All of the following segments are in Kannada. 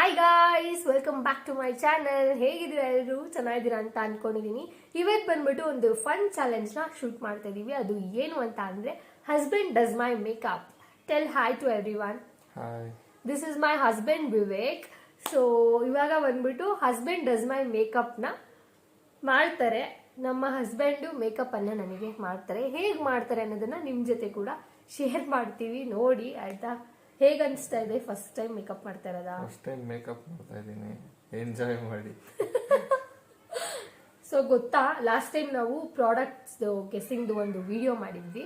Hi guys, welcome back to my channel. ಹೇಗಿದ್ದೀರಾ ಎಲ್ಲರೂ? ಚೆನ್ನಾಗಿದ್ದೀರಾ ಅಂತ ಅನ್ಕೊಂಡಿದ್ದೀನಿ. ಇವತ್ತು ಬಂದ್ಬಿಟ್ಟು ಒಂದು ಫನ್ ಚಾಲೆಂಜ್ ನ ಶೂಟ್ ಮಾಡ್ತಾ ಇದೀವಿ. ಅದು ಏನು ಅಂತ ಅಂದ್ರೆ husband does my makeup. Tell hi to everyone. This is my husband Vivek. So ಇವಾಗ ಬಂದ್ಬಿಟ್ಟು ಹಸ್ಬೆಂಡ್ ಡಸ್ ಮೈ ಮೇಕಪ್ ನ ಮಾಡ್ತಾರೆ. ನಮ್ಮ ಹಸ್ಬೆಂಡ್ ಮೇಕಪ್ ಅನ್ನ ನನಗೆ ಮಾಡ್ತಾರೆ. ಹೇಗ್ ಮಾಡ್ತಾರೆ ಅನ್ನೋದನ್ನ ನಿಮ್ ಜೊತೆ ಕೂಡ ಶೇರ್ ಮಾಡ್ತೀವಿ, ನೋಡಿ ಆಯ್ತಾ? ಹೇಗೆ ಅನಿಸ್ತಾ ಇದೆ ಫಸ್ಟ್ ಟೈಮ್ ಮೇಕಪ್ ಮಾಡ್ತಾ ಇರೋದಾ? ಫಸ್ಟ್ ಟೈಮ್ ಮೇಕಪ್ ಮಾಡ್ತಾ ಇದ್ದೀನಿ, ಎಂಜಾಯ್ ಮಾಡಿ. ಸೊ ಗೊತ್ತಾ, ಲಾಸ್ಟ್ ಟೈಮ್ ನಾವು ಪ್ರಾಡಕ್ಟ್ಸ್ ಗೆಸ್ಸಿಂಗ್ ಒಂದು ವಿಡಿಯೋ ಮಾಡಿದ್ವಿ.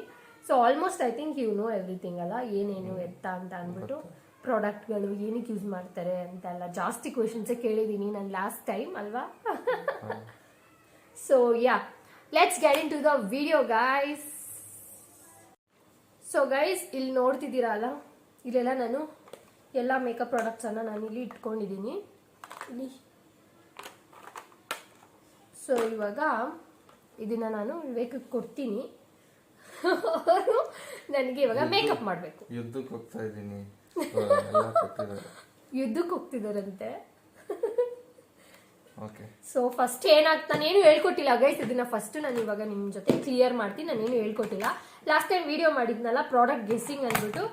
So almost I think you know everything ಅಲ್ಲ, ಏನೇನು ಎತ್ತ ಅಂತ ಅಂದ್ಬಿಟ್ಟು ಪ್ರಾಡಕ್ಟ್ಗಳು ಏನಕ್ಕೆ ಯೂಸ್ ಮಾಡ್ತಾರೆ ಅಂತೆಲ್ಲ ಜಾಸ್ತಿ ಕ್ವೆಶನ್ಸ್ ಕೇಳಿದೀನಿ ನಾನು ಲಾಸ್ಟ್ ಟೈಮ್ ಅಲ್ವಾ? So yeah, let's get into the video guys. So guys, ಇಲ್ಲಿ ನೋಡ್ತಿದ್ದೀರಾ ಅಲ್ಲ, ಇಲ್ಲೆಲ್ಲ ನಾನು ಎಲ್ಲ ಮೇಕಪ್ ಪ್ರಾಡಕ್ಟ್ಸನ್ನು ನಾನು ಇಲ್ಲಿ ಇಟ್ಕೊಂಡಿದ್ದೀನಿ ಇಲ್ಲಿ. ಸೊ ಇವಾಗ ಇದನ್ನ ನಾನು ವಿವೇಕಕ್ಕೆ ಕೊಡ್ತೀನಿ. ಅವರು ನನಗೆ ಇವಾಗ ಮೇಕಪ್ ಮಾಡಬೇಕು. ಯುದ್ಧಕ್ಕೆ ಹೋಗ್ತಾ ಇದ್ದೀನಿ. ಯುದ್ಧಕ್ಕೆ ಹೋಗ್ತಿದಾರಂತೆ. ಓಕೆ. ಸೊ ಫಸ್ಟ್ ನಾನೇನು ಹೇಳ್ಕೊಟ್ಟಿಲ್ಲ ಗೈಸ್, ಇದನ್ನ ಫಸ್ಟ್ ನಾನು ಇವಾಗ ನಿಮ್ಮ ಜೊತೆ ಕ್ಲಿಯರ್ ಮಾಡ್ತೀನಿ. ನಾನೇನು ಹೇಳ್ಕೊಟ್ಟಿಲ್ಲ. ಲಾಸ್ಟ್ ಟೈಮ್ ವಿಡಿಯೋ ಮಾಡಿದ್ನಲ್ಲ ಪ್ರಾಡಕ್ಟ್ ಗೆಸ್ಸಿಂಗ್ ಅಂದ್ಬಿಟ್ಟು,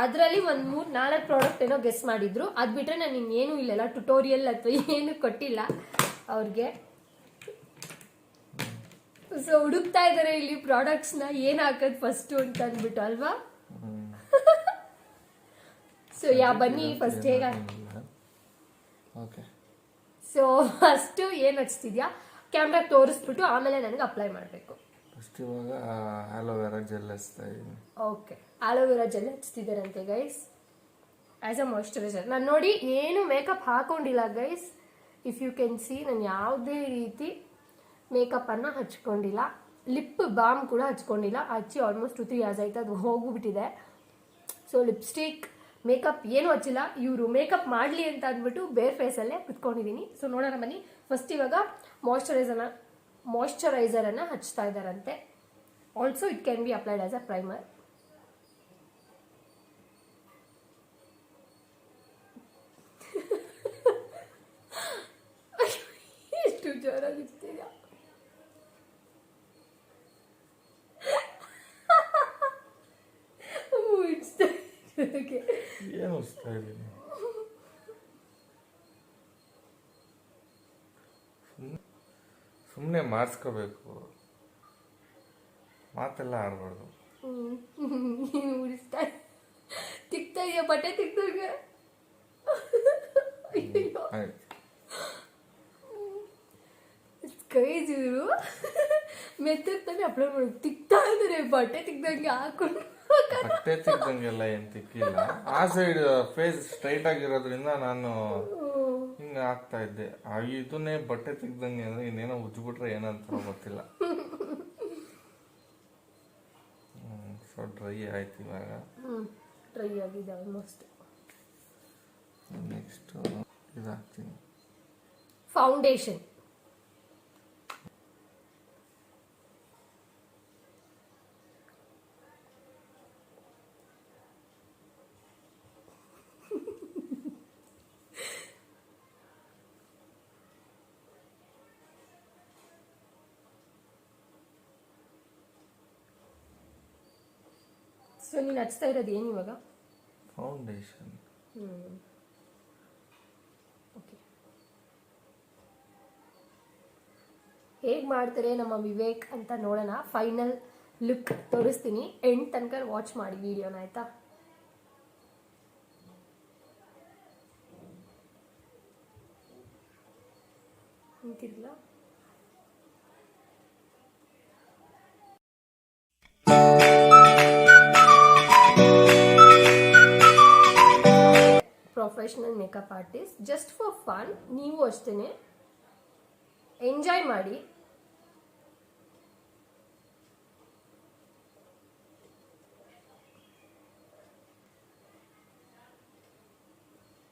ಅದರಲ್ಲಿ ಒಂದು 3-4 ಪ್ರಾಡಕ್ಟ್ ಏನೋ ಗೆಸ್ ಮಾಡಿದ್ರು. ಅದು ಬಿಟ್ರೆ ನಾನು ಇನ್ನೇನು ಇಲ್ಲೆಲ್ಲ ಟ್ಯುಟೋರಿಯಲ್ ಅಥವಾ ಏನು ಕೊಟ್ಟಿಲ್ಲ ಅವ್ರಿಗೆ. ಸೊ ಹುಡುಕ್ತಾ ಇದಾರೆ ಇಲ್ಲಿ ಪ್ರಾಡಕ್ಟ್ಸ್ ನ ಏನ್ ಹಾಕೋದು ಫಸ್ಟ್ ಅಂತ ಅಂದ್ಬಿಟ್ಟು ಅಲ್ವಾ? ಸೊ ಯಾ, ಬನ್ನಿ ಫಸ್ಟ್ ಹೇಗ. ಸೊ ಫಸ್ಟ್ ಏನ್ ಹಚ್ತಿದ್ಯಾ ಕ್ಯಾಮ್ರಾ ತೋರಿಸ್ಬಿಟ್ಟು ಆಮೇಲೆ ನನಗೆ ಅಪ್ಲೈ ಮಾಡಬೇಕು. ಫಸ್ಟ್ ಇವಾಗ ಆಲೋವೆರಾ ಜೆಲ್ ಹಚ್ತಾ ಇದ್ದೀನಿ. ಓಕೆ, ಆಲೋವೆರಾ ಜೆಲ್ ಹಚ್ತಿದ್ದಾರಂತೆ ಗೈಸ್ ಆಸ್ ಅ ಮಾಯಿಶ್ಚರೈಸರ್. ನಾನು ನೋಡಿ ಏನು ಮೇಕಪ್ ಹಾಕೊಂಡಿಲ್ಲ guys. If you can see, ನಾನು ಯಾವುದೇ ರೀತಿ ಮೇಕಪ್ ಅನ್ನ ಹಚ್ಕೊಂಡಿಲ್ಲ. ಲಿಪ್ ಬಾಮ್ ಕೂಡ ಹಚ್ಕೊಂಡಿಲ್ಲ. ಹಚ್ಚಿ ಆಲ್ಮೋಸ್ಟ್ 2-3 years ಆಯ್ತು, ಅದು ಹೋಗ್ಬಿಟ್ಟಿದೆ. ಸೊ ಲಿಪ್ಸ್ಟಿಕ್ ಮೇಕಪ್ ಏನು ಹಚ್ಚಿಲ್ಲ. ಇವರು ಮೇಕಪ್ ಮಾಡಲಿ ಅಂತ ಅಂದ್ಬಿಟ್ಟು ಬೇರೆ ಫೇಸಲ್ಲೇ ಕುತ್ಕೊಂಡಿದ್ದೀನಿ. ಸೊ ನೋಡೋಣ ಬನ್ನಿ. ಫಸ್ಟ್ ಇವಾಗ ಮಾಯಿಶ್ಚರೈಸರ್ ಅನ್ನ ಹಚ್ತಾ ಇದ್ದಾರಂತೆ. Also it can be applied as a primer. ಎಷ್ಟು ಜೋರಾಗಿರ್ತೀರಾ? ಏನು ಹಚ್ತಾ ಇದ್ದೀನಿ? ಸುಮ್ಮನೆ ಮಾಡಿಸ್ಕೋಬೇಕು, ಮಾತೆಲ್ಲ ಆಡಬಾರ್ದು. ಉಡಿಸ್ತಾ ತಿಕ್ತಾ ಇದೆಯಾ ಬಟ್ಟೆ ತಿಕ್ದಾಗ? ಕೈಜ್ ಇವರು ಮೆತ್ತಾನೆ ಅಪ್ಲೈ ಮಾಡೋದು, ತಿಕ್ತಾ ಇದಾರೆ ಬಟ್ಟೆ ತಿಕ್ದಂಗೆ ಹಾಕೊಂಡು. ಬಟ್ಟೆ ತಿಕ್ದಂಗೆಲ್ಲ ಏನ್ ತಿಕ್ಕಿಲ್ಲ, ಆ ಸೈಡ್ ಫೇಸ್ ಸ್ಟ್ರೈಟ್ ಆಗಿರೋದ್ರಿಂದ ನಾನು ಹಿಂಗ ಆಗ್ತಾ ಇದ್ದೆ. ಇದನ್ನೇ ಬಟ್ಟೆ ತಿಕ್ದಂಗೆ ಅಂದ್ರೆ ಇನ್ನೇನೋ ಉಜ್ಬಿಟ್ರೆ ಏನಂತಾರೋ ಗೊತ್ತಿಲ್ಲ. ಸೊ ಡ್ರೈ ಆಯ್ತು ಇವಾಗ. ಡ್ರೈ ಆಗಿದೆ ಆಲ್ಮೋಸ್ಟ್. ನೆಕ್ಸ್ಟ್ ಇದು ಹಾಕ್ತೀನಿ, ಫೌಂಡೇಶನ್. ಸೊ ನೀನು ಹಚ್ತಾ ಇರೋದು ಏನು ಇವಾಗ? ಫೌಂಡೇಶನ್. ಓಕೆ, ಹೇಗೆ ಮಾಡ್ತಾರೆ ನಮ್ಮ ವಿವೇಕ್ ಅಂತ ನೋಡೋಣ. ಫೈನಲ್ ಲುಕ್ ತೋರಿಸ್ತೀನಿ, ಎಂಡ್ ತನಕ ವಾಚ್ ಮಾಡಿ ವಿಡಿಯೋನ, ಆಯ್ತಾ? ನಿಂತಿರಲ್ಲ. Professional makeup artist, just for fun. ನೀವು ಅಷ್ಟೇನೆ ಎಂಜಾಯ್ ಮಾಡಿ.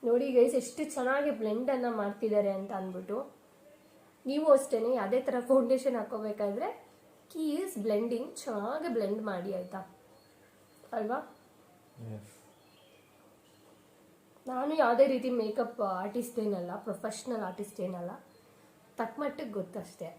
ನೋಡಿ ಗೈಸ್, ಎಷ್ಟು ಚೆನ್ನಾಗಿ ಬ್ಲೆಂಡ್ ಅನ್ನ ಮಾಡ್ತಿದ್ದಾರೆ ಅಂತ ಅಂದ್ಬಿಟ್ಟು. ನೀವು ಅಷ್ಟೇನೆ ಅದೇ ತರ ಫೌಂಡೇಶನ್ ಹಾಕೋಬೇಕಾದ್ರೆ ಕೀಸ್ ಬ್ಲೆಂಡಿಂಗ್ ಚೆನ್ನಾಗಿ ಬ್ಲೆಂಡ್ ಮಾಡಿ, ಆಯ್ತಾ ಅಲ್ವಾ? ನಾನು ಯಾವುದೇ ರೀತಿ ಮೇಕಪ್ ಆರ್ಟಿಸ್ಟ್ ಏನಲ್ಲ, ಪ್ರೊಫೆಷ್ನಲ್ ಆರ್ಟಿಸ್ಟ್ ಏನಲ್ಲ, ತಕ್ಕ ಮಟ್ಟಿಗೆ ಗೊತ್ತಷ್ಟೇ.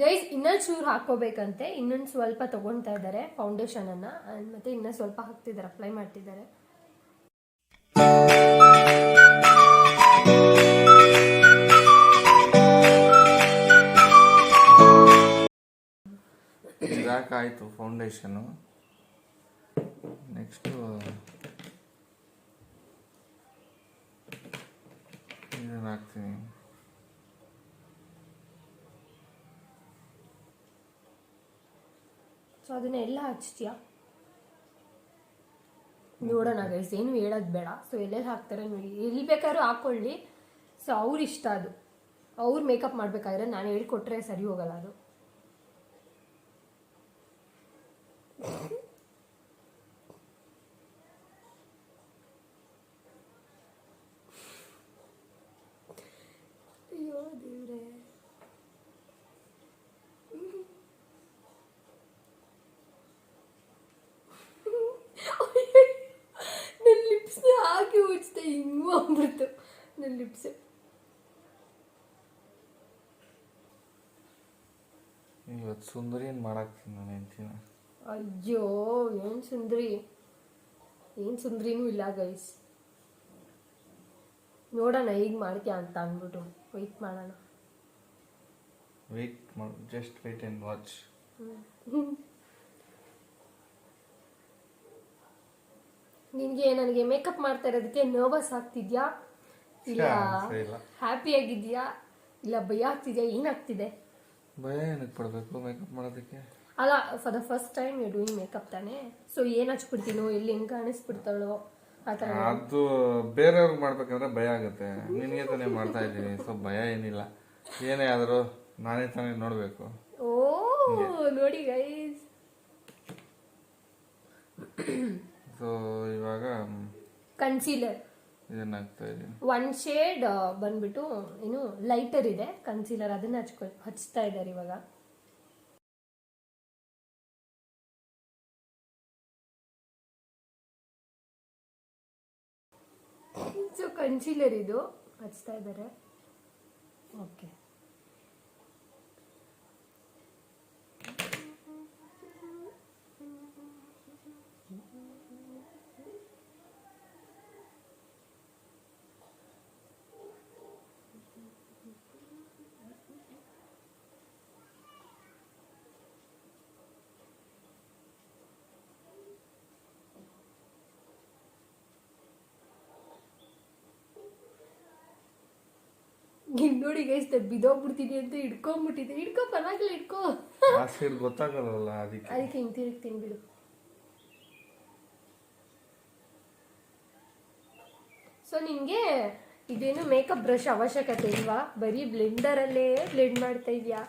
ಗೈಸ್ ಇನ್ನೊಂದು ಚೂರು ಹಾಕೋಬೇಕಂತೆ, ಇನ್ನೊಂದು ಸ್ವಲ್ಪ ತಗೊಳ್ತಾ ಇದ್ದಾರೆ ಫೌಂಡೇಶನ್ ಅನ್ನ, ಮತ್ತೆ ಇನ್ನೊಂದು ಸ್ವಲ್ಪ ಹಾಕ್ತಿದ್ದಾರೆ, ಅಪ್ಲೈ ಮಾಡ್ತಿದ್ದಾರೆ. ಇದಾಕಾಯ್ತು ಫೌಂಡೇಶನು. ನೆಕ್ಸ್ಟು ಇದನ್ನು ಹಾಕ್ತೀನಿ. ಸೊ ಅದನ್ನ ಎಲ್ಲ ಹಚ್ತೀಯಾ ನೋಡೋಣ ಗೈಸ್, ಏನು ಹೇಳೋದು ಬೇಡ. ಸೊ ಎಲ್ಲೆಲ್ಲಿ ಹಾಕ್ತಾರೆ ನೋಡಿ, ಎಲ್ಲಿ ಬೇಕಾದ್ರೂ ಹಾಕೊಳ್ಳಿ. ಸೊ ಅವ್ರ ಇಷ್ಟ, ಅದು ಅವ್ರು ಮೇಕಪ್ ಮಾಡ್ಬೇಕಾದ್ರೆ ನಾನು ಹೇಳ್ಕೊಟ್ರೆ ಸರಿ ಹೋಗಲ್ಲ ಅದು. ಅಯ್ಯೋ ದೇವ್ರೆ, ನನ್ನ ಲಿಪ್ಸ್ನ ಹಾಕಿ ಉಜ್ತೆ ಹಿಂಗೂ ಆಗ್ಬಿಡ್ತು ನನ್ನ ಲಿಪ್ಸ್. ಇವತ್ತು ಸುಂದರಿಯನ್ನು ಮಾಡಾಕ್ತೀನಿ ನಾನು ಹೆಂಡ್ತಿನ. ಅಯ್ಯೋ ಏನು ಸುಂದ್ರಿ, ಏನು ಸುಂದ್ರಿನೂ ಇಲ್ಲ ಗೈಸ್. ನೋಡೋಣ ಈಗ ಮಾಡ್ತೀಯಾ ಅಂತ ಅಂದ್ಬಿಟ್ಟು ವೆಯ್ಟ್ ಮಾಡೋಣ. ವೆಯ್ಟ್ ಮಾಡಿ, ಜಸ್ಟ್ ವೆಯ್ಟ್ ಆ್ಯಂಡ್ ವಾಚ್. ನಿನಗೆ ನನಗೆ ಮೇಕಪ್ ಮಾಡ್ತಾ ಇರೋದಕ್ಕೆ ನರ್ವಸ್ ಆಗ್ತಿದ್ಯಾ, ಇಲ್ಲ ಇಲ್ಲ. ಹ್ಯಾಪಿ ಆಗಿದ್ಯಾ, ಇಲ್ಲ ಭಯ ಆಗ್ತಿದ್ಯಾ, ಏನಾಗ್ತಿದೆ? ಭಯ ಏನಕ್ಕೆ ಪಡಬೇಕು ಮೇಕಪ್ ಮಾಡೋದಕ್ಕೆ? ಅಲ್ಲ, for the first time you doing makeup ತಾನೇ, ಸೊ ಏನು ಹಚ್ಬಿಡ್ತೀನೋ, ಎಲ್ಲಿ ಹೆಂಗೆ ಕಾಣಿಸ್ಬಿಡ್ತಾಳೋ ಆ ಥರ. ಅದು ಬೇರೆಯವ್ರಿಗೆ ಮಾಡ್ಬೇಕಂದ್ರೆ ಭಯ ಆಗುತ್ತೆ. ನಿನಗೆ ತಾನೇ ಮಾಡ್ತಾ ಇದ್ದೀನಿ, ಸೊ ಭಯ ಏನಿಲ್ಲ. ಏನೇ ಆದರೂ ನಾನೇ ತಾನೇ ನೋಡಬೇಕು. ಓ ನೋಡಿ ಗೈಸ್. ಸೊ ಇವಾಗ ಕನ್ಸೀಲರ್ ಇದನ್ನ ಹಾಕ್ತಾ ಇದ್ದೀನಿ. ಒನ್ ಶೇಡ್ ಬಂದ್ಬಿಟ್ಟು ಏನು ಲೈಟರ್ ಇದೆ ಕನ್ಸೀಲರ್, ಅದನ್ನ ಹಚ್ತಾ ಇದ್ದಾರೆ ಇವಾಗ. ಸೊ ಕನ್ಸೀಲರ್ ಇದು ಹಚ್ತಾ ಇದ್ದಾರೆ. ಓಕೆ, ನೋಡಿ ಗೈಸ್, ಬಿದೋಗ್ಬಿಡ್ತೀನಿ ಅಂತ ಹಿಡ್ಕೊಂಡ್ಬಿಟ್ಟಿದೆ. ಹಿಡ್ಕೊ, ಪರವಾಗಿಲ್ಲ ಹಿಡ್ಕೊ. ಆ ಸೈಡ್ ಗೊತ್ತಾಗಲ್ಲ, ಅದಕ್ಕೆ ಹಿಂಗೆ ತಿರುಗ್ತೀನಿ ಬಿಡು. ಸೊ ನಿನ್ಗೆ ಇದೇನು ಮೇಕಪ್ ಬ್ರಷ್ ಅವಶ್ಯಕತೆ ಇಲ್ವಾ? ಬರೀ ಬ್ಲೆಂಡರ್ ಅಲ್ಲೇ ಬ್ಲೆಂಡ್ ಮಾಡ್ತಾ ಇದೀಯಾ?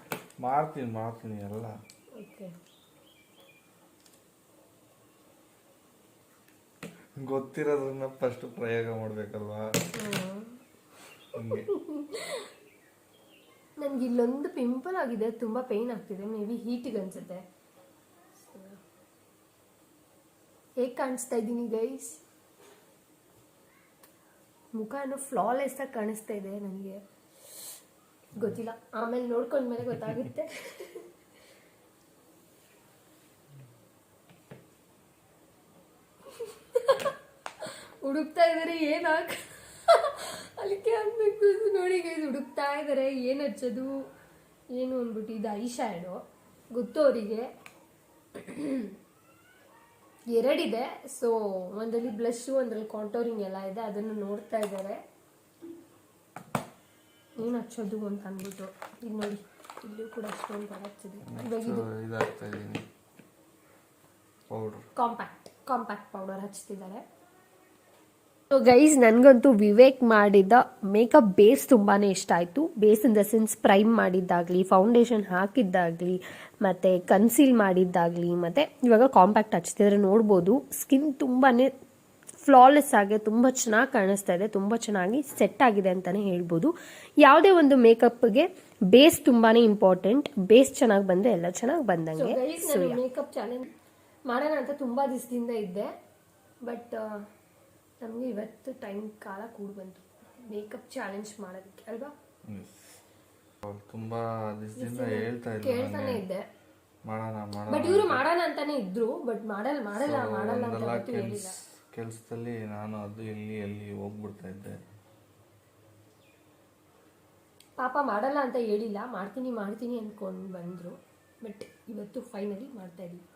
ಮಾಡ್ತೀನಿ ಎಲ್ಲ. ಓಕೆ, ಗೊತ್ತಿರೋದನ್ನ ಫಸ್ಟ್ ಪ್ರಯೋಗ ಮಾಡ್ಬೇಕಲ್ವಾ? ನನ್ಗೆ ಇಲ್ಲೊಂದು ಪಿಂಪಲ್ ಆಗಿದೆ, ತುಂಬಾ ಪೇನ್ ಆಗ್ತಿದೆ, ಮೇ ಬಿ ಹೀಟಿಗೆ ಅನ್ಸುತ್ತೆ. ಹೇಗೆ ಕಾಣಿಸ್ತಾ ಇದ್ದೀನಿ ಗೈಸ್? ಮುಖನೂ ಫ್ಲಾಲೆಸ್ ಆಗಿ ಕಾಣಿಸ್ತಾ ಇದೆ ನನಗೆ, ಗೊತ್ತಿಲ್ಲ, ಆಮೇಲೆ ನೋಡ್ಕೊಂಡ್ಮೇಲೆ ಗೊತ್ತಾಗುತ್ತೆ. ಹುಡುಕ್ತಾ ಇದಾರೆ ಏನಾಗ ಅಲ್ಲಿಗೆ ಆಗ್ಬೇಕು ನೋಡಿ ಗೈಸ್. ಹುಡುಕ್ತಾ ಇದಾರೆ ಏನು ಹಚ್ಚೋದು ಏನು ಅಂದ್ಬಿಟ್ಟು. ಇದು ಐ ಶ್ಯಾಡೋ ಗೊತ್ತು ಅವರಿಗೆ, ಎರಡಿದೆ. ಸೊ ಒಂದರಲ್ಲಿ ಬ್ಲಷು, ಒಂದರಲ್ಲಿ ಕಾಂಟೋರಿಂಗ್ ಎಲ್ಲ ಇದೆ, ಅದನ್ನು ನೋಡ್ತಾ ಇದ್ದಾರೆ ಏನು ಹಚ್ಚೋದು ಅಂತ ಅಂದ್ಬಿಟ್ಟು. ಈಗ ನೋಡಿ, ಇಲ್ಲೂ ಕೂಡ ಅಷ್ಟೊಂದು ಹಚ್ಚಿದೆ. ಕಾಂಪ್ಯಾಕ್ಟ್ ಪೌಡರ್ ಹಚ್ತಿದ್ದಾರೆ. ಸೊ ಗೈಸ್, ನನಗಂತೂ ವಿವೇಕ್ ಮಾಡಿದ ಮೇಕಪ್ ಬೇಸ್ ತುಂಬಾ ಇಷ್ಟ ಆಯಿತು. Base in the sense prime ಮಾಡಿದ್ದಾಗಲಿ, ಫೌಂಡೇಶನ್ ಹಾಕಿದ್ದಾಗಲಿ, ಮತ್ತು ಕನ್ಸೀಲ್ ಮಾಡಿದ್ದಾಗಲಿ, ಮತ್ತು ಇವಾಗ ಕಾಂಪ್ಯಾಕ್ಟ್ ಹಚ್ತಿದ್ರೆ ನೋಡ್ಬೋದು ಸ್ಕಿನ್ ತುಂಬಾ ಫ್ಲಾಲೆಸ್ ಆಗಿ ತುಂಬ ಚೆನ್ನಾಗಿ ಕಾಣಿಸ್ತಾ ಇದೆ, ತುಂಬ ಚೆನ್ನಾಗಿ ಸೆಟ್ ಆಗಿದೆ ಅಂತಲೇ ಹೇಳ್ಬೋದು. ಯಾವುದೇ ಒಂದು ಮೇಕಪ್ಗೆ ಬೇಸ್ ತುಂಬಾ ಇಂಪಾರ್ಟೆಂಟ್. ಬೇಸ್ ಚೆನ್ನಾಗಿ ಬಂದರೆ ಎಲ್ಲ ಚೆನ್ನಾಗಿ ಬಂದಂಗೆ. ಮೇಕಪ್ ಚಾಲೆಂಜ್ ಮಾಡೋಣ ಅಂತ ತುಂಬ ದಿವಸದಿಂದ ಇದ್ದೆ, ಬಟ್ ನಮಗೆ ಇವತ್ತು ಕಾಲ ಕೂಡ ಬಂತು ಮೇಕಪ್ ಚಾಲೆಂಜ್ ಮಾಡೋದಕ್ಕೆ ಅಲ್ವಾ. ತುಂಬಾ ದಿವಸದಿಂದ ಕೇಳ್ತಾನೆ ಇದ್ದೆ, ಮಾಡೋಣ ಬಟ್ ಇವರು ಮಾಡೋಣ ಅಂತಾನೆ ಇದ್ರು, ಬಟ್ ಮಾಡಲ್ಲ ಅಂತ ಹೇಳಿಲ್ಲ. ಕೆಲಸದಲ್ಲಿ ನಾನು ಅದು ಎಲ್ಲಿ ಹೋಗ್ಬಿಡ್ತಾ ಇದ್ದೆ. ಪಾಪ ಮಾಡಲ್ಲ ಅಂತ ಹೇಳಿಲ್ಲ, ಮಾಡ್ತೀನಿ ಅಂದ್ಕೊಂಡು ಬಂದರು. ಬಟ್ ಇವತ್ತು ಫೈನಲಿ ಮಾಡ್ತಾ ಇದೀವಿ.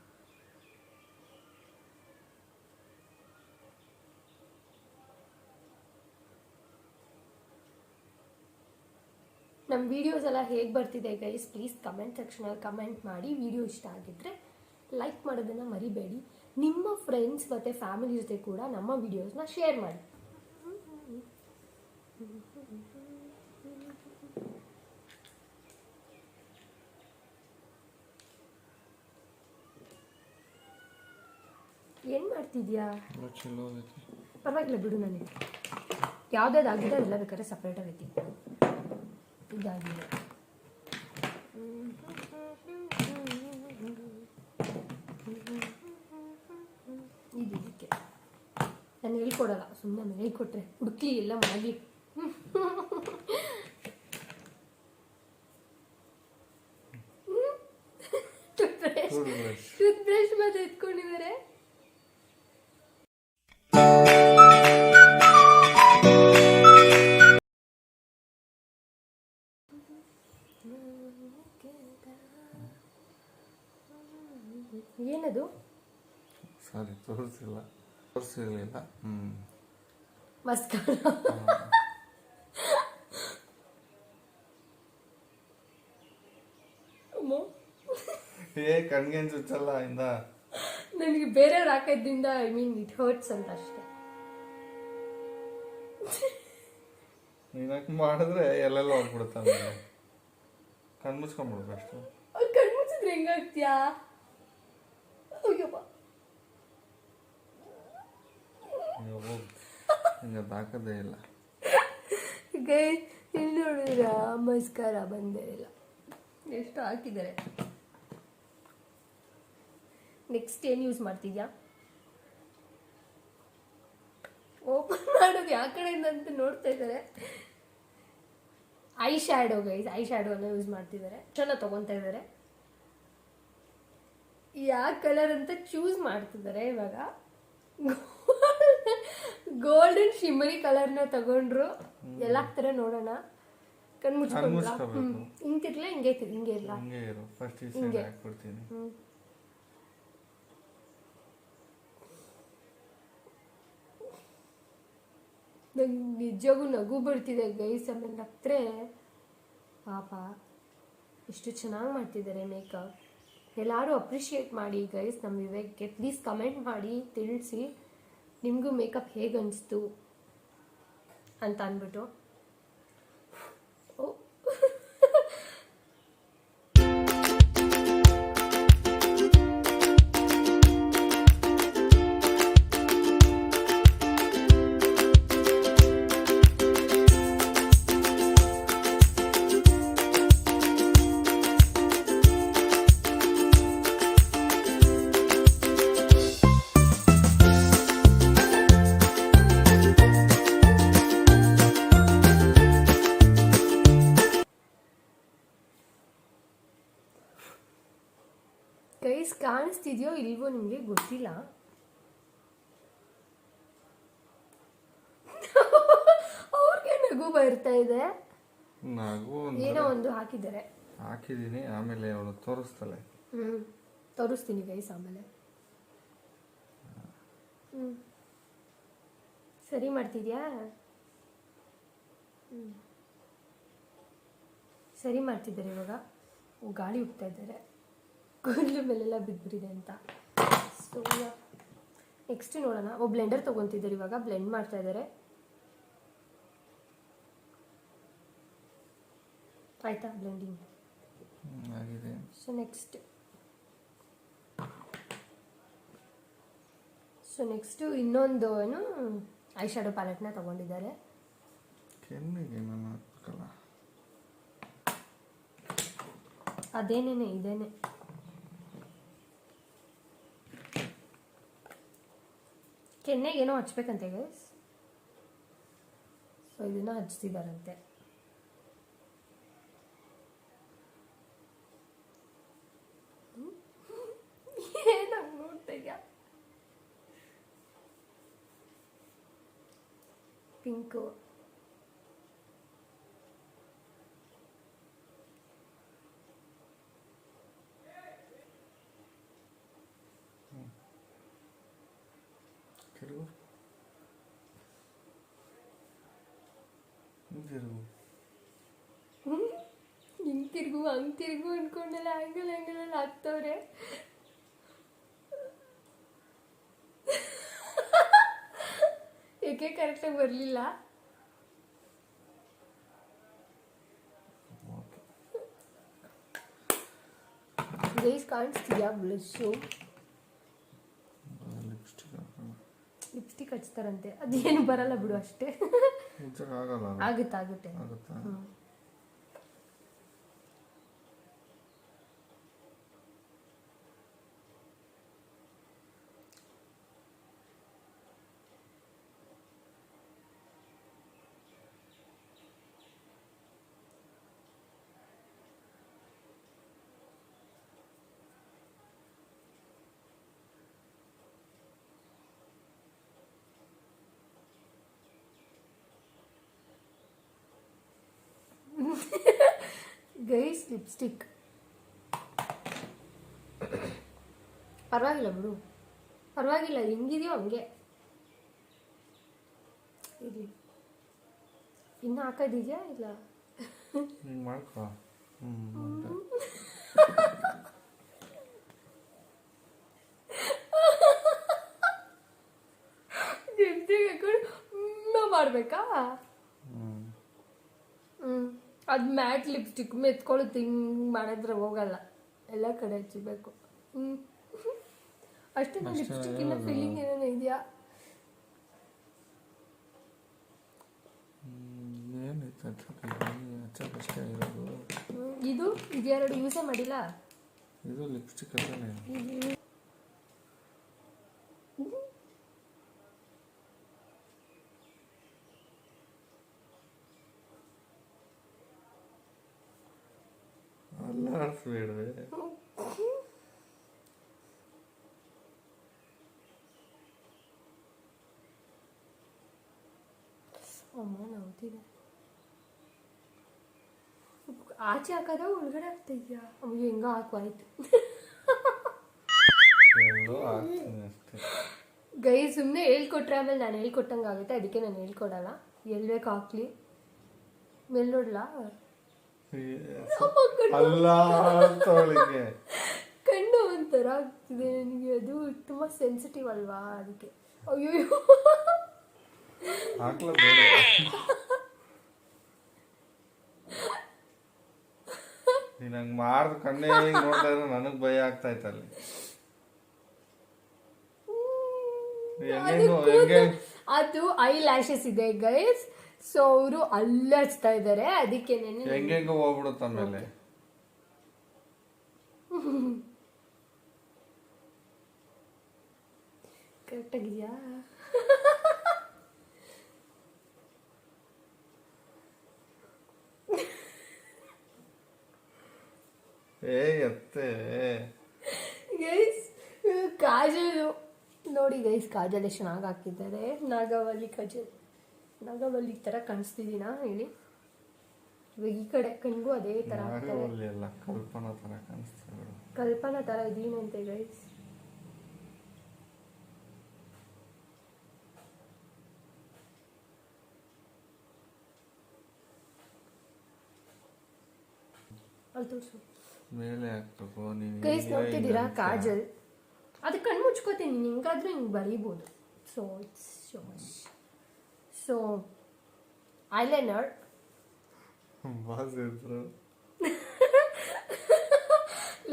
ನಮ್ಮ ವೀಡಿಯೋಸ್ ಎಲ್ಲ ಹೇಗೆ ಬರ್ತಿದೆ ಗೈಸ್, ಪ್ಲೀಸ್ ಕಮೆಂಟ್ ಸೆಕ್ಷನಲ್ಲಿ ಕಮೆಂಟ್ ಮಾಡಿ. ವಿಡಿಯೋ ಇಷ್ಟ ಆಗಿದ್ದರೆ ಲೈಕ್ ಮಾಡೋದನ್ನು ಮರಿಬೇಡಿ. ನಿಮ್ಮ ಫ್ರೆಂಡ್ಸ್ ಮತ್ತು ಫ್ಯಾಮಿಲಿ ಜೊತೆ ಕೂಡ ನಮ್ಮ ವಿಡಿಯೋಸ್ನ ಶೇರ್ ಮಾಡಿ. ಏನು ಮಾಡ್ತಿದ್ಯಾ? ಪರವಾಗಿಲ್ಲ ಬಿಡು, ನನಗೆ ಯಾವುದಾಗಿದೆ ಅದೆಲ್ಲ ಬೇಕಾದ್ರೆ ಸಪ್ರೇಟಾಗೈತಿ. ಇದಾಗಿದೆ ಇದಕ್ಕೆ ನಾನು ಹೇಳ್ಕೊಡಲ್ಲ, ಸುಮ್ಮನೆ ನಾನು ಹೇಳ್ಕೊಟ್ರೆ ಹುಡುಕ್ಲಿ ಎಲ್ಲ ಮಾಡಿ. ಟೂತ್ ಬ್ರಷ್ ಮತ್ತೆ ಎತ್ಕೊಂಡಿದ್ದಾರೆ. ಏನದು? ಸಾರಿ, ತೋರಿಸಿರ್ಲಿಲ್ಲ. ಮಸ್ಕಾರ. ಕಣ್ಗೇನ್ ಚುಚ್ಚಲ್ಲ ಇಂದ. ನನಗೆ ಬೇರೆಯವ್ರು ಹಾಕೋದ್ರಿಂದ ಇಟ್ ಹರ್ಟ್ಸ್ ಅಂತ ಅಷ್ಟೇ. ನೀನಕ್ ಮಾಡಿದ್ರೆ ಎಲ್ಲೆಲ್ಲ ಹೋಗ್ಬಿಡುತ್ತೆ. ಕಣ್ಮುಚ್ಕೊಂಡ್ಬಿಡ್ಬೇಕು ಅಷ್ಟು. ಕಣ್ಮುಚ್ಚಿದ್ರೆ ಹೆಂಗಾಗ್ತೀಯಾ? ಹಾಕದೇ ಇಲ್ಲ. ಇಲ್ಲಿ ನೋಡಿದ್ರ ಮಸ್ಕಾರ ಬಂದೇ ಇಲ್ಲ, ಎಷ್ಟು ಹಾಕಿದ್ದಾರೆ. ನೆಕ್ಸ್ಟ್ ಏನು ಯೂಸ್ ಮಾಡ್ತಿದ್ಯಾ? ಓಪನ್ ಮಾಡೋದು ಯಾವ ಕಡೆಯಿಂದ ಅಂತ ನೋಡ್ತಾ ಇದ್ದಾರೆ. ಐ ಶ್ಯಾಡೋ ಗೈಸ್, ಐ ಶ್ಯಾಡೋನ ಯೂಸ್ ಮಾಡ್ತಿದ್ದಾರೆ. ಚೆನ್ನಾಗಿ ತಗೊತಾ ಇದ್ದಾರೆ. ಯಾವ ಕಲರ್ ಅಂತ ಚೂಸ್ ಮಾಡ್ತಿದ್ದಾರೆ ಇವಾಗ. ಗೋಲ್ಡನ್ ಶಿಮ್ಮರಿ ಕಲರ್ನ ತಗೊಂಡ್ರು. ಎಲ್ಲ ಹಾಕ್ತಾರೆ ನೋಡೋಣ. ಕಣ್ಮುಚ್ಕೊಂಡ್ರ ಹಿಂಗಿರ್ಲ ಹಿಂಗೆ ಇಲ್ಲ ಹಿಂಗೆ. ನಂಗೆ ನಿಜವಾಗೂ ನಗು ಬರ್ತಿದೆ ಗೈಸ್. ಆಮೇಲೆ ನಕ್ರೆ ಪಾಪ ಎಷ್ಟು ಚೆನ್ನಾಗಿ ಮಾಡ್ತಿದ್ದಾರೆ ಮೇಕಪ್. ಎಲ್ಲರೂ ಅಪ್ರಿಷಿಯೇಟ್ ಮಾಡಿ ಗೈಸ್ ನಮ್ಮ ವಿವೇಕ್ಗೆ. ಪ್ಲೀಸ್ ಕಮೆಂಟ್ ಮಾಡಿ ತಿಳಿಸಿ ನಿಮಗೂ ಮೇಕಪ್ ಹೇಗೆ ಅನಿಸ್ತು ಅಂತ ಅಂದ್ಬಿಟ್ಟು. ಗೈಸ್ ಕಾಣಿಸ್ತಿದ್ಯೋ ಇಲ್ವೋ ನಿಮಗೆ ಗೊತ್ತಿಲ್ಲ. ಅವ್ರಿಗೆ ನಗು ಬರ್ತಾ ಇದೆ. ಏನೋ ಒಂದು ಹಾಕಿದ್ದೀನಿ, ಆಮೇಲೆ ಅವಳು ತೋರಿಸ್ತಾಳೆ. ತೋರಿಸ್ತೀನಿ ಗೈಸ್ ಆಮೇಲೆ. ಸರಿ ಮಾಡ್ತಿದ್ಯಾ? ಸರಿ ಮಾಡ್ತಿದ್ದಾರೆ ಇವಾಗ. ಗಾಳಿ ಹೋಗ್ತಾ ಇದ್ದಾರೆ, ಕೂದಲು ಮೇಲೆಲ್ಲ ಬಿದ್ದುಬಿಟ್ಟಿದೆ ಅಂತ. ಸೊ ನೆಕ್ಸ್ಟ್ ನೋಡೋಣ. ಬ್ಲೆಂಡರ್ ತೊಗೊತಿದ್ದಾರೆ ಇವಾಗ, ಬ್ಲೆಂಡ್ ಮಾಡ್ತಾ ಇದ್ದಾರೆ. ಆಯ್ತಾ ಬ್ಲೆಂಡಿಂಗ್ ಆಗಿದೆ. ಸೊ ಸೊ ನೆಕ್ಸ್ಟು ಇನ್ನೊಂದು ಏನು ಐ ಶ್ಯಾಡೋ ಪ್ಯಾಲೆಟ್ನ ತೊಗೊಂಡಿದ್ದಾರೆ. ಕೆನ್ನಿಗೆ ನಾನು ಹಾಕ್ಬೇಕಲ್ಲ. ಅದೇನೇನೆ ಇದೇನೆ. ಕೆನ್ನೆಗೇನೋ ಹಚ್ಬೇಕಂತೆ ಗೈಸ್. ಸೊ ಇದನ್ನ ಹಚ್ತಿದಾರಂತೆ. ಏನಂಗ್ ನೋಡ್ತೀಯ? ಪಿಂಕು. ತಿರುಗು ತಿರುಗು ಹಿಂಗ್ ತಿರ್ಗು ಹಂಗ್ ತಿರ್ಗು ಅನ್ಕೊಂಡೆಲ್ಲ ಆಂಗಲ್ ಆಂಗಲಲ್ಲಿ ಹಾಕ್ತವ್ರೆ. ಏಕೆ ಕರೆಕ್ಟಾಗಿ ಬರಲಿಲ್ಲ. ಗೈಸ್ ಕಾಣಿಸ್ತೀಯಾ ಬ್ಲಷು? ಲಿಪ್ಸ್ಟಿಕ್ ಹಚ್ತಾರಂತೆ. ಅದೇನು ಬರಲ್ಲ ಬಿಡು ಅಷ್ಟೇ. ಆಗುತ್ತೆ. ಗೈಸ್ ಲಿಪ್ಸ್ಟಿಕ್ ಪರವಾಗಿಲ್ಲ ಬಿಡು, ಪರವಾಗಿಲ್ಲ, ಹೆಂಗಿದೆಯೋ ಹಂಗೆ ಇರಲಿ. ಇನ್ನು ಹಾಕೋದಿದೆಯಾ ಇಲ್ಲ? ಮಾಡ್ಕೊ. ಲಿಪ್ಸ್ಟಿಕ್ ಹಾಕೊಂಡು ಮಾಡಬೇಕಾ? ಅದು ಮ್ಯಾಟ್ ಲಿಪ್ಸ್ಟಿಕ್ ಮೆತ್ಕೊಳ್ಳುತ್ತೆ. ಹಿಂಗೆ ಮಾಡಿದ್ರೆ ಹೋಗಲ್ಲ, ಎಲ್ಲ ಕಡೆ ಹಚ್ಚಬೇಕು. ಅಷ್ಟೇ. ಲಿಪ್ಸ್ಟಿಕ್ಕಿನ ಫೀಲಿಂಗ್ ಏನೇನೋ ಇದೆಯಾ? ಇದು ಇದೆರಡು ಯೂಸೇ ಮಾಡಿಲ್ಲ. ಇದು ಲಿಪ್ಸ್ಟಿಕ್ ಬೇಡವೆ. ಅಮ್ಮ ನವ್ತಿದೆ. ಆಚೆ ಹಾಕೋದ ಒಳಗಡೆ ಆಗ್ತಾ ಇದೆಯಾ? ಅಮ್ಮಗೆ ಹೆಂಗ ಹಾಕುವಾಯ್ತು. ಗೈ ಸುಮ್ಮನೆ ಹೇಳ್ಕೊಟ್ರೆ ಆಮೇಲೆ ನಾನು ಹೇಳ್ಕೊಟ್ಟಂಗೆ ಆಗುತ್ತೆ. ಅದಕ್ಕೆ ನಾನು ಹೇಳ್ಕೊಡಲ್ಲ. ಎಲ್ಬೇಕು ಹಾಕ್ಲಿ ಮೇಲೆ ನೋಡ್ಲಾ? ಕಣ್ಣು ಒಂಥರ ಆಗ್ತಿದೆ ನನಗೆ. ಅದು ತುಂಬ ಸೆನ್ಸಿಟಿವ್ ಅಲ್ವಾ, ಅದಕ್ಕೆ. ಅಯ್ಯೋ ನೀನಂಗ್ ಮಾಡ್ದು ಕಣ್ಣೇ ನೋಡ್ತಾ ಇದ್ರೆ ನನಗ್ ಭಯ ಆಗ್ತಾ ಇತ್ತಲ್ಲಿ. ಅದು ಐ ಲ್ಯಾಶಸ್ ಇದೆ ಗೈಸ್. ಸೊ ಅವರು ಅಲ್ಲೇ ಹಚ್ತಾ ಇದ್ದಾರೆ. ಅದಕ್ಕೆ ಹೆಂಗೆಂಗ ಹೋಗ್ಬಿಡುತ್ತ ಆಮೇಲೆ. ಕರೆಕ್ಟ್ ಆಗಿದೆಯಾ? ಗೈಸ್ ಕಾಜಲ್ ನೋಡಿ ಗೈಸ್, ಕಾಜಲ್ ಎಷ್ಟು ಚೆನ್ನಾಗಿ ಹಾಕಿದ್ದಾರೆ. ನಾಗವಲ್ಲಿ ಕಾಜಲ್, ನಾಗವಲ್ಲಿ ಥರ ಕಾಣಿಸ್ತಿದ್ದೀನಾ ಹೇಳಿ? ಇವಾಗ ಈ ಕಡೆ ಕಣ್ಗೂ ಅದೇ ಥರ ಕಲ್ಪನಾ ಥರ ಇದೀನಂತೆ ಗೈಸ್. ಅಲ್ಲಿ ತೋರಿಸು ಮೇಲೆ ಹಾಕ್ಬೇಕು. ಗೈಸ್ ನೋಡ್ತಿದ್ದೀರಾ ಕಾಜಲ್? ಅದು ಕಣ್ಣು ಮುಚ್ಕೋತೀನಿ, ಹಿಂಗಾದ್ರೂ ಹಿಂಗೆ ಬರೀಬೋದು. ಸೊ ಐಲೈನರ್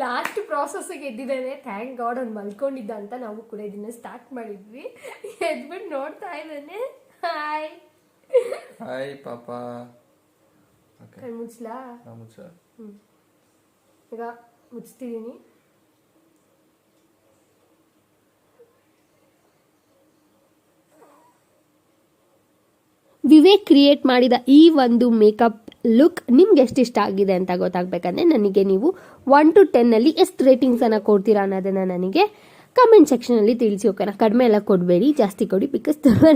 ಲಾಸ್ಟ್ ಪ್ರಾಸೆಸ್ಗೆ ಎದ್ದಿದ್ದಾನೆ, ಥ್ಯಾಂಕ್ ಗಾಡ್ ಅವ್ನು ಮಲ್ಕೊಂಡಿದ್ದ ಅಂತ ನಾವು ಕೂಡ ಇದನ್ನ ಸ್ಟಾರ್ಟ್ ಮಾಡಿದ್ವಿ. ಎದ್ಬಿಟ್ಟು ನೋಡ್ತಾ ಇದ್ದಾನೆ. ಹಾಯ್ ಹಾಯ್ ಪಾಪ. ಕಣ್ ಮುಚ್ಚಲಾ? ಈಗ ಮುಚ್ತಿದ್ದೀನಿ. ವಿವೇಕ್ ಕ್ರಿಯೇಟ್ ಮಾಡಿದ ಈ ಒಂದು ಮೇಕಪ್ ಲುಕ್ ನಿಮ್ಗೆ ಎಷ್ಟು ಇಷ್ಟ ಆಗಿದೆ ಅಂತ ಗೊತ್ತಾಗಬೇಕಂದ್ರೆ ನನಗೆ ನೀವು 1 to 10 ಎಷ್ಟು ರೇಟಿಂಗ್ಸನ್ನು ಕೊಡ್ತೀರಾ ಅನ್ನೋದನ್ನು ನನಗೆ ಕಮೆಂಟ್ ಸೆಕ್ಷನಲ್ಲಿ ತಿಳಿಸಿ. ಓಕೆನಾ? ಕಡಿಮೆ ಎಲ್ಲ ಕೊಡಬೇಡಿ, ಜಾಸ್ತಿ ಕೊಡಿ. ಬಿಕಾಸ್ ತುಂಬಾ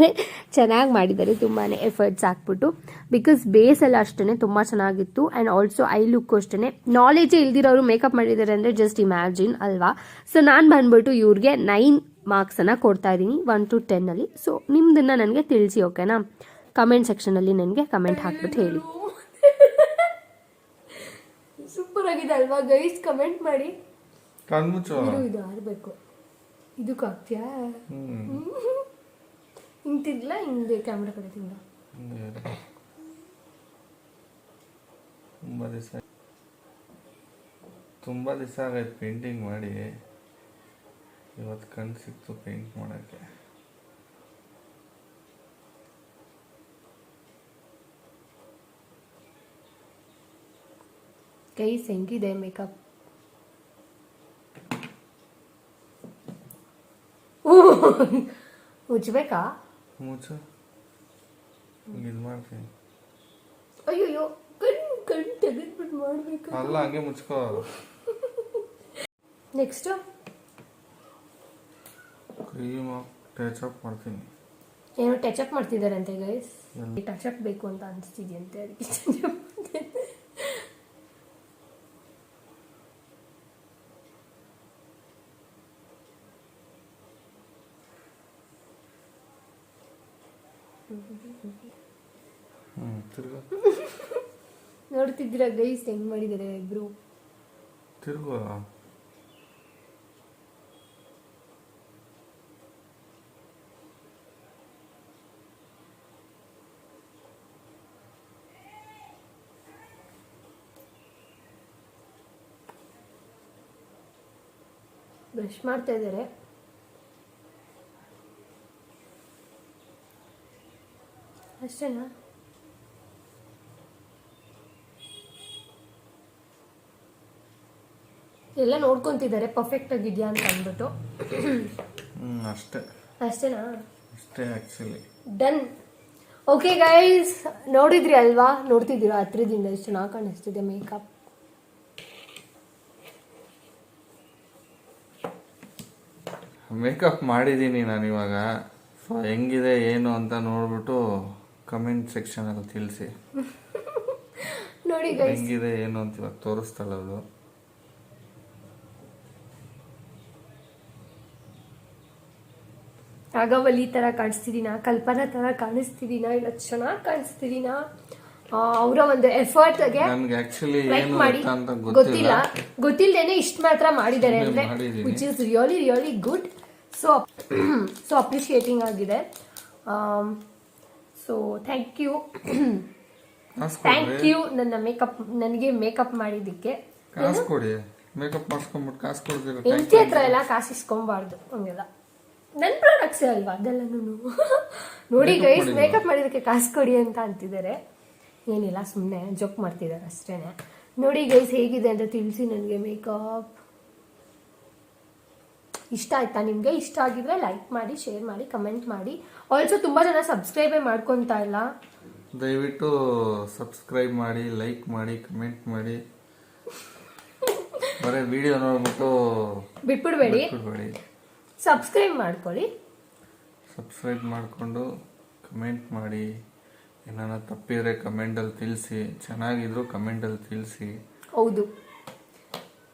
ಚೆನ್ನಾಗಿ ಮಾಡಿದ್ದಾರೆ, ತುಂಬಾ ಎಫರ್ಟ್ಸ್ ಹಾಕ್ಬಿಟ್ಟು. ಬಿಕಾಸ್ ಬೇಸ್ ಎಲ್ಲ ಅಷ್ಟೇ ತುಂಬ ಚೆನ್ನಾಗಿತ್ತು. ಆ್ಯಂಡ್ ಆಲ್ಸೋ ಐ ಲುಕ್ಕು ಅಷ್ಟೇ. ನಾಲೆಜೇ ಇಲ್ದಿರೋರು ಮೇಕಪ್ ಮಾಡಿದ್ದಾರೆ ಅಂದರೆ ಜಸ್ಟ್ ಇಮ್ಯಾಜಿನ್ ಅಲ್ವಾ? ಸೊ ನಾನು ಬಂದ್ಬಿಟ್ಟು ಇವ್ರಿಗೆ 9 ಮಾರ್ಕ್ಸನ್ನು ಕೊಡ್ತಾ ಇದ್ದೀನಿ 1 to 10. ಸೊ ನಿಮ್ದನ್ನು ನನಗೆ ತಿಳಿಸಿ. ಓಕೆನಾ? ಕಮೆಂಟ್ ಸೆಕ್ಷನಲ್ಲಿ ನನಗೆ ಕಮೆಂಟ್ ಹಾಕ್ಬಿಟ್ಟು ಹೇಳಿ. ಸೂಪರ್ ಆಗಿದೆ ಅಲ್ವಾ ಗೈಸ್? ಕಮೆಂಟ್ ಮಾಡಿ. ಇದು ಆರ್ಬೇಕು. ಇದಕ್ಕೆ ಹಾಕ್ತೀಯಾ? ಹಿಂಗೆ ತಿನ್ಲ, ಹಿಂಗೆ ಕ್ಯಾಮ್ರಾ ಕಡೆ ತಿಂದ. ತುಂಬ ದಿವಸ ಆಗೈತೆ ಪೇಂಟಿಂಗ್ ಮಾಡಿ. ಇವತ್ತು ಕಣ್ಣು ಸಿಕ್ತು ಪೇಂಟ್ ಮಾಡೋಕ್ಕೆ. ಗೈಸ್ ಹೆಂಗಿದೆ ಮೇಕಪ್? ಮುಚ್ಚಬೇಕಾ? ಮುಚ್ಚು, ಇದು ಮಾಡ್ತೀನಿ. ಅಯ್ಯೋ ಕಣ್ ತೆಗೆದ್ಬಿಟ್ಟು ಮಾಡ್ಬೇಕು. ಅಲ್ಲ, ಹಂಗೆ ಮುಚ್ಕೋ. ನೆಕ್ಸ್ಟ್ ಕ್ರೀಮ್ ಟಚ್ ಅಪ್ ಮಾಡ್ತೀನಿ. ಏನೋ ಟಚ್ ಅಪ್ ಮಾಡ್ತಿದಾರಂತೆ ಗೈಸ್. ಟಚ್ ಅಪ್ ಬೇಕು ಅಂತ ಅನಿಸ್ತಿದ್ಯಂತೆ, ಅದಕ್ಕೆ ನೋಡ್ತಿದ್ದೀರಾ ಗೈಸ್ ಹೆಂಗ್ ಮಾಡಿದ್ದಾರೆ ಇಬ್ರು? ತಿರ್ಗು. ಬ್ರಷ್ ಮಾಡ್ತಾ ಇದ್ದಾರೆ. ಅಷ್ಟೇನಾ? ಎಲ್ಲ ನೋಡ್ಕೊಂತಿದ್ದಾರೆ ಪರ್ಫೆಕ್ಟ್ ಆಗಿದೆಯಾ ಅಂತ ಅಂದ್ಬಿಟ್ಟು. ಅಷ್ಟೇನಾ? ಅಷ್ಟೇ ಆ್ಯಕ್ಚುಲಿ. ಡನ್. ಓಕೆ ಗೈಸ್, ನೋಡಿದ್ರಿ ಅಲ್ವಾ? ನೋಡ್ತಿದ್ದೀರಾ ಹತ್ರದಿಂದ ಎಷ್ಟು ಚೆನ್ನಾಗಿ ಕಾಣಿಸ್ತಿದೆ ಮೇಕಪ್. ಮೇಕಪ್ ಮಾಡಿದ್ದೀನಿ ನಾನು ಇವಾಗ. ಸೊ ಹೆಂಗಿದೆ ಏನು ಅಂತ ನೋಡ್ಬಿಟ್ಟು ಕಮೆಂಟ್ ಸೆಕ್ಷನಲ್ಲಿ ತಿಳಿಸಿ. ನೋಡಿ ಗೈಸ್ ಹೆಂಗಿದೆ ಏನು ಅಂತ ಇವಾಗ ತೋರಿಸ್ತಾಳೆ ಅವಳು. ರಾಘವಲ್ಲಿ ಥರ ಕಾಣಿಸ್ತಿದ್ದೀನಾ, ಕಲ್ಪನಾ ಥರ ಕಾಣಿಸ್ತಿದ್ದೀನಾ, ಇಲ್ಲ ಚೆನ್ನಾಗಿ ಕಾಣಿಸ್ತಿದ್ದೀನಾ? ಅವರ ಒಂದು ಎಫರ್ಟ್ಗೆ ಲೈಕ್ ಮಾಡಿ. ಗೊತ್ತಿಲ್ಲ, ಗೊತ್ತಿಲ್ಲದೇನೆ ಇಷ್ಟು ಮಾತ್ರ ಮಾಡಿದ್ದಾರೆ ಅಂದರೆ which is really really good. So appreciating ಆಗಿದೆ. ಸೊ ಥ್ಯಾಂಕ್ ಯು ನನಗೆ ಮೇಕಪ್ ಮಾಡಿದ್ದಕ್ಕೆ. ಹೆಂಡತಿ ಹತ್ರ ಎಲ್ಲ ಕಾಸು ಇಸ್ಕೊಂಬಾರ್ದು, ಹಂಗೆಲ್ಲ ನನ್ನ ಪ್ರಾಡಕ್ಟ್ಸೇ ಅಲ್ವಾ ಅದೆಲ್ಲನೂ. ನೋಡಿ ಗೈಸ್, ಮೇಕಪ್ ಮಾಡಿದ್ದಕ್ಕೆ ಕಾಸು ಕೊಡಿ ಅಂತ ಅಂತಿದ್ದಾರೆ. ಏನಿಲ್ಲ, ಸುಮ್ಮನೆ ಜೋಕ್ ಮಾಡ್ತಿದ್ದಾರೆ ಅಷ್ಟೇ. ನೋಡಿ ಗೈಸ್ ಹೇಗಿದೆ ಅಂತ ತಿಳಿಸಿ ನನಗೆ ಮೇಕಪ್. ಇಷ್ಟ ಆಯ್ತಾ ನಿಮಗೆ? ಇಷ್ಟ ಆಗಿದ್ರೆ ಲೈಕ್ ಮಾಡಿ, ಶೇರ್ ಮಾಡಿ, ಕಮೆಂಟ್ ಮಾಡಿ. ಆಲ್ಸೋ ತುಂಬ ಜನ ಸಬ್ಸ್ಕ್ರೈಬೇ ಮಾಡ್ಕೊತಾ ಇಲ್ಲ. ದಯವಿಟ್ಟು ಸಬ್ಸ್ಕ್ರೈಬ್ ಮಾಡಿ, ಲೈಕ್ ಮಾಡಿ, ಕಮೆಂಟ್ ಮಾಡಿ. ಬರೀ ವಿಡಿಯೋ ನೋಡ್ಬಿಟ್ಟು ಬಿಟ್ಬಿಡ್ಬೇಡಿ. ಸಬ್ಸ್ಕ್ರೈಬ್ ಮಾಡ್ಕೊಳ್ಳಿ. ಸಬ್ಸ್ಕ್ರೈಬ್ ಮಾಡಿಕೊಂಡು ಕಮೆಂಟ್ ಮಾಡಿ. ಏನಾರ ತಪ್ಪಿದ್ರೆ ಕಮೆಂಟಲ್ಲಿ ತಿಳಿಸಿ, ಚೆನ್ನಾಗಿದ್ರು ಕಮೆಂಟಲ್ಲಿ ತಿಳಿಸಿ. ಹೌದು,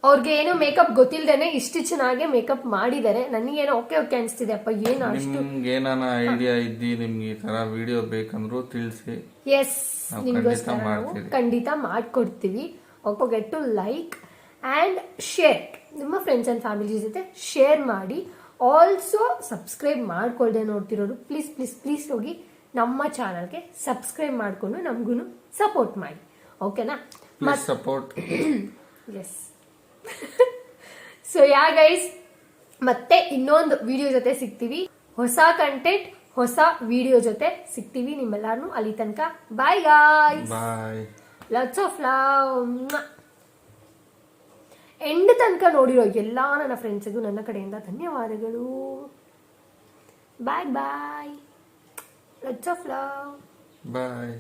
ಅವ್ರಿಗೆ ಏನೋ ಮೇಕಪ್ ಗೊತ್ತಿಲ್ಲದೇನೆ ಇಷ್ಟು ಚೆನ್ನಾಗಿ ಮೇಕಪ್ ಮಾಡಿದ್ದಾರೆ. ನನಗೇನೋ ಓಕೆ ಓಕೆ ಅನಿಸ್ತಿದೆ. ಅಪ್ಪ ಏನು ಅಷ್ಟು ನಿಮ್ಗೆ ಏನಾನ ಐಡಿಯಾ ಇದ್ದಿ ನಿಮ್ಗೆ ಈ ಥರ ವಿಡಿಯೋ ಬೇಕಂದ್ರೂ ತಿಳಿಸಿ. ಎಸ್, ನಿಮ್ಗೋಸ್ಕರ ಖಂಡಿತ ಮಾಡಿಕೊಡ್ತೀವಿ. Get to like and share. ನಿಮ್ಮ ಫ್ರೆಂಡ್ಸ್ ಆ್ಯಂಡ್ ಫ್ಯಾಮಿಲಿ ಜೊತೆ ಶೇರ್ ಮಾಡಿ. ಆಲ್ಸೋ ಸಬ್ಸ್ಕ್ರೈಬ್ ಮಾಡ್ಕೊಳ್ದೆ ನೋಡ್ತಿರೋರು ಪ್ಲೀಸ್ ಪ್ಲೀಸ್ ಪ್ಲೀಸ್ ಹೋಗಿ ನಮ್ಮ ಚಾನಲ್ಗೆ ಸಬ್ಸ್ಕ್ರೈಬ್ ಮಾಡಿಕೊಂಡು ನಮಗೂ ಸಪೋರ್ಟ್ ಮಾಡಿ. ಓಕೆನಾ? Support. Yes, so yeah guys, ಮತ್ತೆ ಇನ್ನೊಂದು ವಿಡಿಯೋ ಜೊತೆ ಸಿಗ್ತೀವಿ. ಹೊಸ ಕಂಟೆಂಟ್, ಹೊಸ ವಿಡಿಯೋ ಜೊತೆ ಸಿಗ್ತೀವಿ ನಿಮ್ಮೆಲ್ಲರೂ. ಅಲ್ಲಿ ತನಕ bye guys, bye, lots of love. End ತನಕ ನೋಡಿರೋ ಎಲ್ಲ ನನ್ನ ಫ್ರೆಂಡ್ಸಿಗೂ ನನ್ನ ಕಡೆಯಿಂದ ಧನ್ಯವಾದಗಳು. Bye bye, lots of love. Bye.